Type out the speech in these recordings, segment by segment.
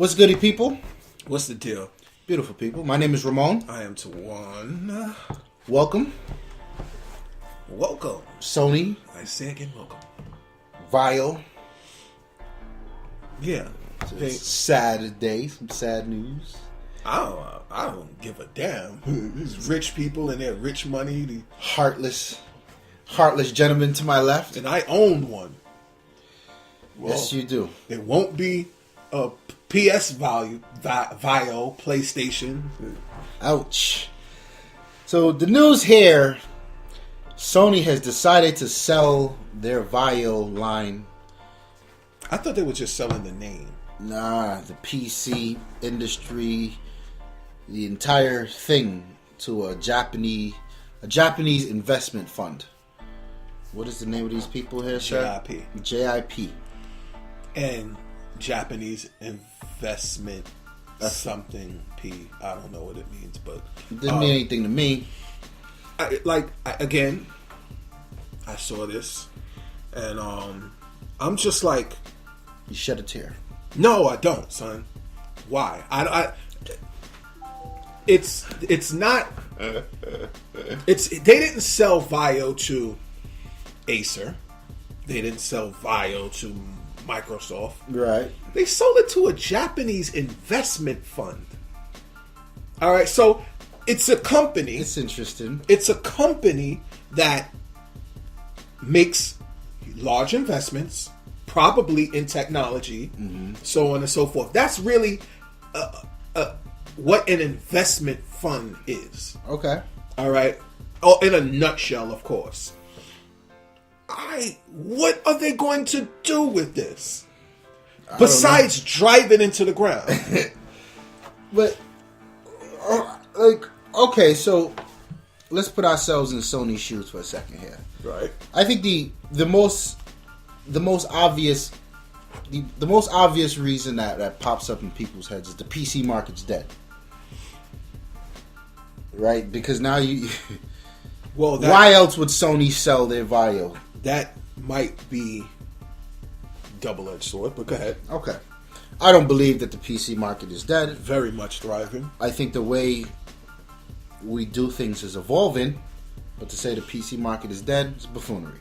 What's goody, people? What's the deal? Beautiful people. My name is Ramon. I am Tawan. Welcome. Welcome. Sony. I say again, welcome. VAIO. Yeah. Sad day. Some sad news. I don't give a damn. These rich people and their rich money. Heartless gentleman to my left. And I own one. Well, yes, you do. It won't be a PS VAIO, PlayStation. Ouch. So the news here, Sony has decided to sell their VAIO line. I thought they were just selling the name. Nah, the PC industry, the entire thing to a Japanese investment fund. What is the name of these people here, sir? JIP. And Japanese investment something P. I don't know what it means, but it didn't mean anything to me. Again, I saw this, and I'm just like, you shed a tear. No, I don't, son. Why? It's not. They didn't sell VAIO to Acer. They didn't sell VAIO to Microsoft. Right. They sold it to a Japanese investment fund. All right, so it's a company. It's interesting. It's a company that makes large investments, probably in technology, so on and so forth. That's really what an investment fund is. Okay. All right. Oh, in a nutshell, of course. What are they going to do with this? Besides drive it into the ground. But, okay, so let's put ourselves in Sony's shoes for a second here. Right. I think the most obvious reason that pops up in people's heads is the PC market's dead. Right? Because now why else would Sony sell their VAIO? That might be double-edged sword, but go ahead. Okay. I don't believe that the PC market is dead. Very much thriving. I think the way we do things is evolving, but to say the PC market is dead is buffoonery.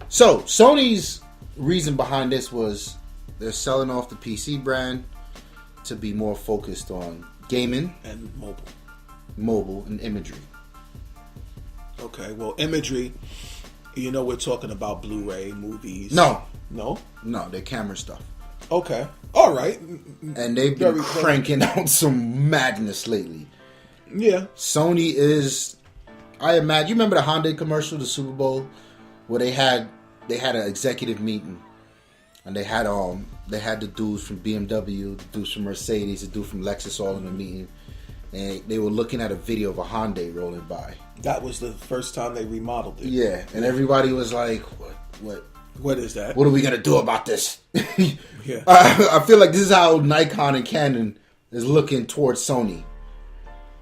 So, Sony's reason behind this was they're selling off the PC brand to be more focused on gaming and mobile and imagery. Okay, well, imagery, we're talking about Blu-ray movies. No, they're camera stuff. Okay, all right. And they've been cranking out some madness lately. Yeah. Sony is, I imagine, you remember the Hyundai commercial, the Super Bowl, where they had an executive meeting, and they had the dudes from BMW, the dudes from Mercedes, the dude from Lexus all in the meeting, and they were looking at a video of a Hyundai rolling by. That was the first time they remodeled it. Yeah, and everybody was like, What is that? What are we gonna do about this? Yeah. I feel like this is how Nikon and Canon is looking towards Sony,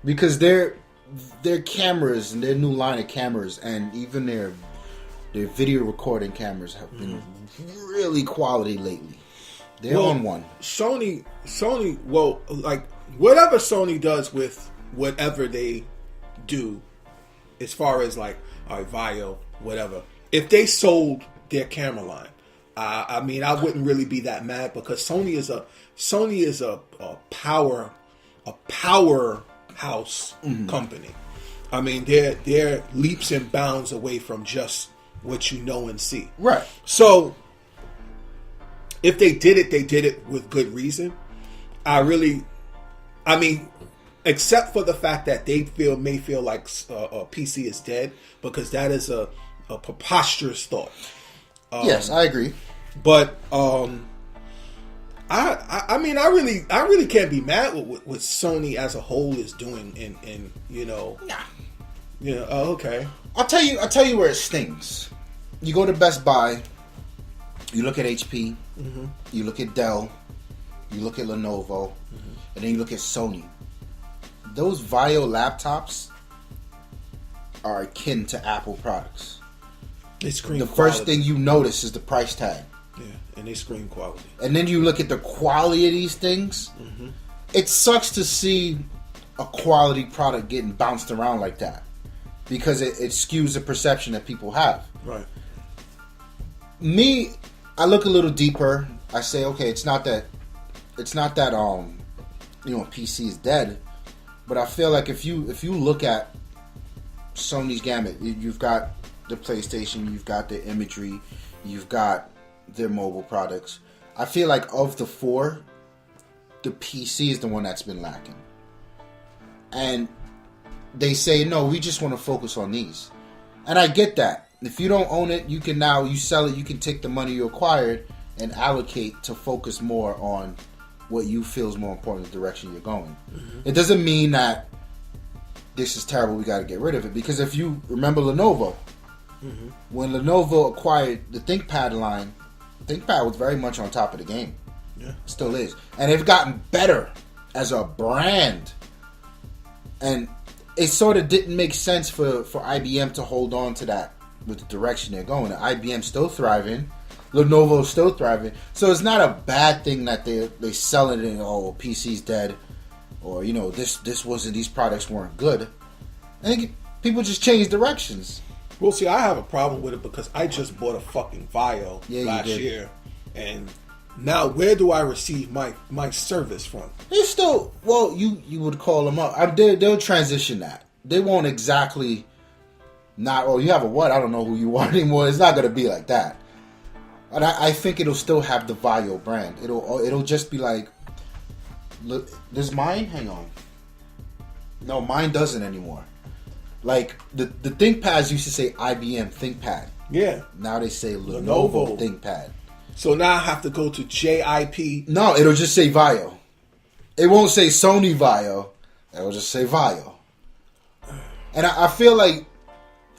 because their cameras and their new line of cameras and even their video recording cameras have been really quality lately. They're on one. Sony. Well, like whatever Sony does with whatever they do, as far as like VAIO, whatever. If they sold their camera line, I mean, I wouldn't really be that mad, because Sony is a powerhouse company. I mean, they're leaps and bounds away from just what you know and see. Right. So if they did it with good reason. Except for the fact that they may feel like PC is dead, because that is a preposterous thought. Yes, I agree. But I really can't be mad with what Sony as a whole is doing, and okay. I'll tell you where it stings. You go to Best Buy, you look at HP, you look at Dell, you look at Lenovo, and then you look at Sony. Those VAIO laptops are akin to Apple products. They scream the quality. first thing you notice is the price tag. Yeah, and they scream quality. And then you look at the quality of these things. Mm-hmm. It sucks to see a quality product getting bounced around like that, because it skews the perception that people have. Right. Me, I look a little deeper. I say, okay, it's not that PC is dead, but I feel like if you look at Sony's gamut, you've got the PlayStation, you've got the imagery, you've got their mobile products. I feel like of the four, the PC is the one that's been lacking. And they say, no, we just want to focus on these. And I get that. If you don't own it, you sell it, you can take the money you acquired and allocate to focus more on what you feel is more important, the direction you're going. Mm-hmm. It doesn't mean that this is terrible, we got to get rid of it. Because if you remember Lenovo, mm-hmm. when Lenovo acquired the ThinkPad line, ThinkPad was very much on top of the game. Yeah. Still is. And they've gotten better as a brand. And it sort of didn't make sense for IBM to hold on to that with the direction they're going. IBM's still thriving. Lenovo's still thriving. So it's not a bad thing that they sell it and, oh, PC's dead. Or, this wasn't, these products weren't good. I think people just change directions. Well, see, I have a problem with it because I just bought a fucking VAIO last year. And now where do I receive my service from? They still, well, you would call them up. They'll transition that. They won't exactly you have a what? I don't know who you are anymore. It's not going to be like that. And I think it'll still have the VAIO brand. It'll just be like, look, does mine? Hang on. No, mine doesn't anymore. Like, the ThinkPads used to say IBM ThinkPad. Yeah. Now they say Lenovo ThinkPad. So now I have to go to JIP. No, it'll just say VAIO. It won't say Sony VAIO. It'll just say VAIO. And I feel like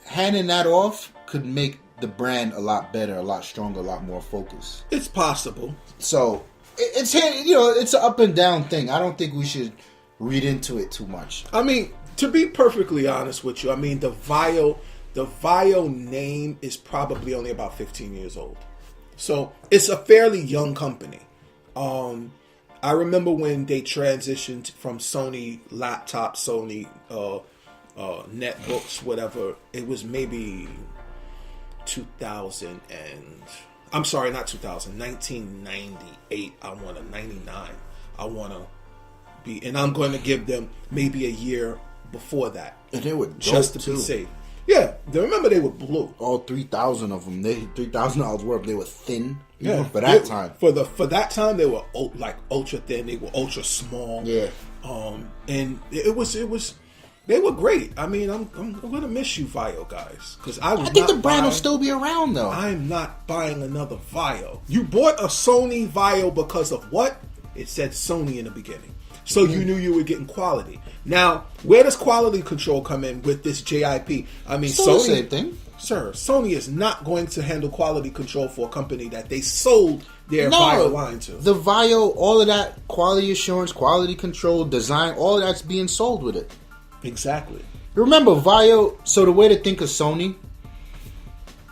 handing that off could make the brand a lot better, a lot stronger, a lot more focused. It's possible. So it's it's an up and down thing. I don't think we should read into it too much. I mean, to be perfectly honest with you, I mean the VAIO name is probably only about 15 years old. So it's a fairly young company. I remember when they transitioned from Sony laptop, Sony netbooks, whatever. It was maybe 2000 and I'm sorry, not 2000, 1998. I want to 99. I want to be, and I'm going to give them maybe a year before that. And they were just to be safe. Yeah, remember they were blue. All 3,000 of them. They $3,000 worth. They were thin. Yeah, for that time. For that time, they were like ultra thin. They were ultra small. Yeah. And it was. They were great. I mean, I'm gonna miss you, VAIO guys, because I think the brand will still be around though. I'm not buying another VAIO. You bought a Sony VAIO because of what? It said Sony in the beginning, so you knew you were getting quality. Now, where does quality control come in with this JIP? I mean, still Sony, the same thing. Sir, Sony is not going to handle quality control for a company that they sold their VAIO line to. The VAIO, all of that quality assurance, quality control, design, all of that's being sold with it. Exactly. Remember, VAIO, so the way to think of Sony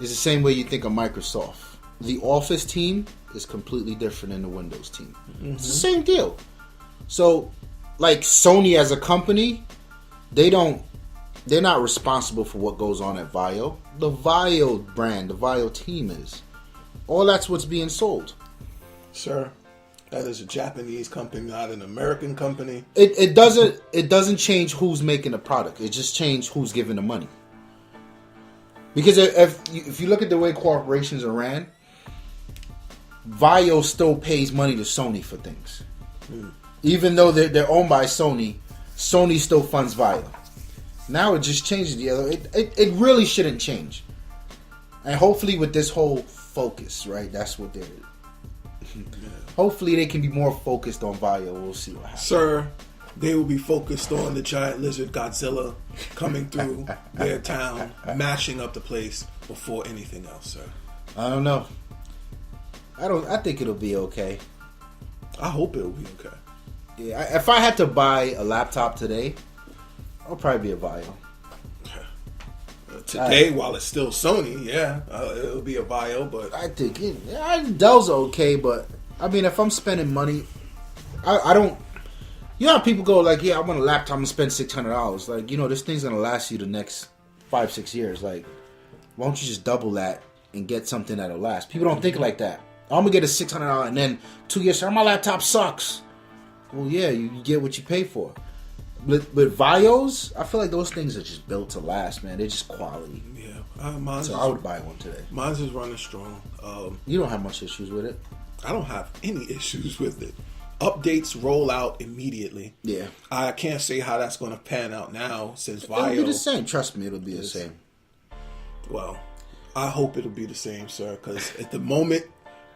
is the same way you think of Microsoft. The Office team is completely different than the Windows team. Mm-hmm. It's the same deal. So, like Sony as a company, they're not responsible for what goes on at VAIO. The VAIO brand, the VAIO team is. All that's what's being sold. Sir, that is a Japanese company, not an American company. It doesn't change who's making the product. It just changes who's giving the money. Because if you look at the way corporations are ran, VAIO still pays money to Sony for things. Even though they're owned by Sony, Sony still funds VAIO. Now it just changes the other. It really shouldn't change. And hopefully with this whole focus, right? That's what they're. Hopefully they can be more focused on VAIO. We'll see what happens. Sir, they will be focused on the giant lizard Godzilla coming through their town, mashing up the place before anything else, sir. I don't know. I think it'll be okay. I hope it'll be okay. Yeah, if I had to buy a laptop today, I'll probably be a VAIO. Today, while it's still Sony, it'll be a VAIO, but I think Dell's okay, but I mean, if I'm spending money, I don't. You know how people go like, yeah, I want a laptop and spend $600. Like, you know, this thing's gonna last you the next 5-6 years. Like, why don't you just double that and get something that'll last? People don't think like that. I'm gonna get a $600 and then 2 years later, my laptop sucks. Well, yeah, you get what you pay for. With VAIOs, I feel like those things are just built to last, man. They're just quality. Yeah, so I would buy one today. Mine's is running strong. You don't have much issues with it. I don't have any issues with it. Updates roll out immediately. Yeah, I can't say how that's going to pan out now since VAIO. It'll be the same. Trust me, it'll be the same. Well, I hope it'll be the same, sir. Because at the moment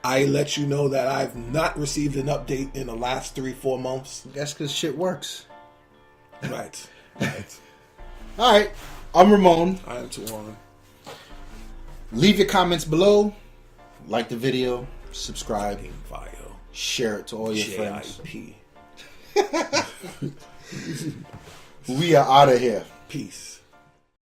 I let you know that I've not received an update in the last 3-4 months. That's because shit works. Right. All right. I'm Ramon. I am Tawana. Leave your comments below. Like the video. Subscribe. VAIO. Share it to all your friends. JIP. We are out of here. Peace.